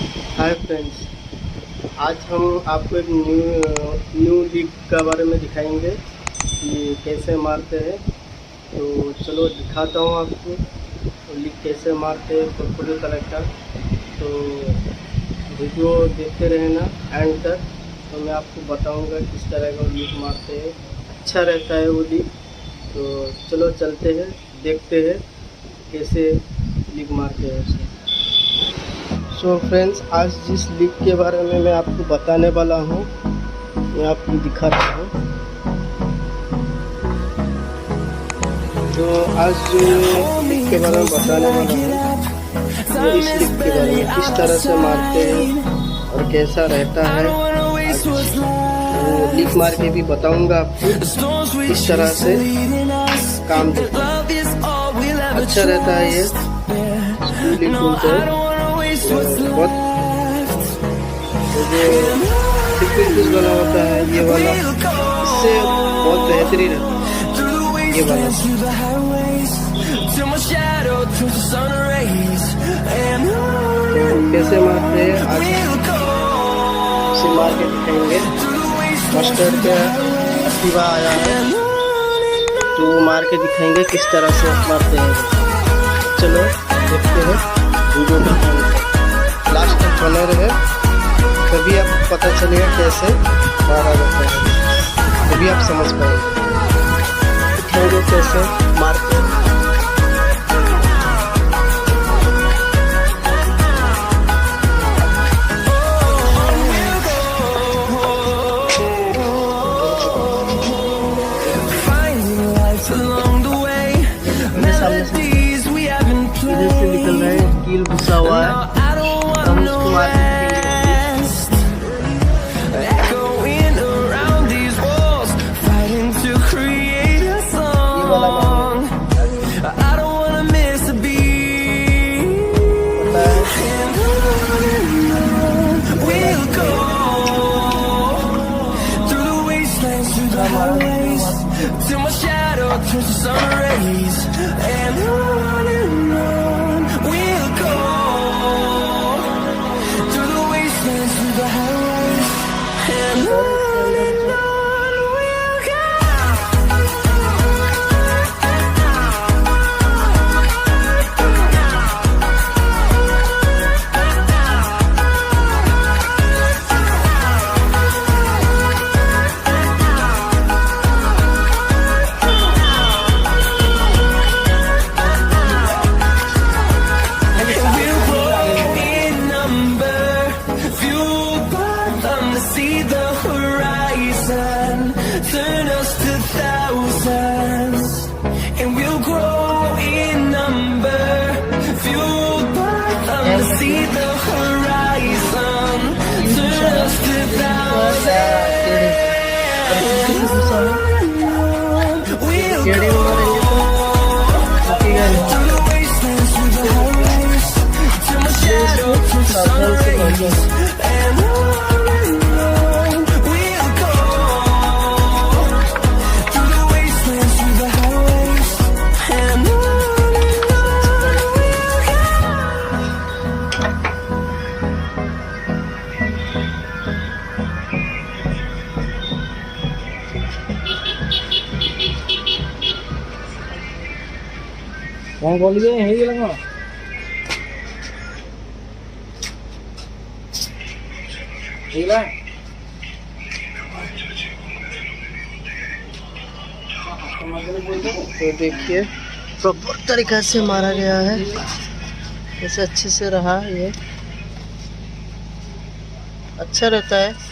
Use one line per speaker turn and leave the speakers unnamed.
Hi friends, आज हम आपको एक न्यू लीक के बारे में दिखाएंगे कि कैसे मारते हैं। तो चलो दिखाता हूँ आपको तो लीक कैसे मारते हैं पर्पल कलर का। तो वीडियो देखते रहना एंड तक, तो मैं आपको बताऊँगा किस तरह का लीक मारते हैं। अच्छा रहता है वो लीक। तो चलो चलते हैं, देखते हैं कैसे लीक मारते हैं उसे। सो फ्रेंड्स, आज जिस लीक के बारे में मैं आपको बताने वाला हूँ मैं आपको दिखाता हूँ। तो आज जो लीक के बारे में बताने वाला हूँ वो इस लीक के बारे में, किस तरह से मारते हैं और कैसा रहता है। आज वो लीक मार के भी बताऊंगा आपको किस तरह से काम देता है। अच्छा रहता है ये लीक बोलते हैं। बहुत जो वाला होता है ये वाला, इससे बहुत बेहतरीन है ये वाला। तो कैसे मारते हैं आज इसे मार के दिखाएंगे। मस्टर्ड का एक्टिवा आया है तो मार के दिखाएंगे किस तरह से मारते हैं। चलो देखते हैं वीडियो का लास्ट तक बने रहे, तभी आपको पता चलेगा कैसे मारा जाता है, तभी आप समझ पाएंगे कैसे मारते हैं। सामने से इधर से निकल रहा है, कील घुसा हुआ है, हम उसको मार के बोलिए यही लगा तो देखिए प्रॉपर तरीका से मारा गया है, ऐसे अच्छे से रहा। ये अच्छा रहता है।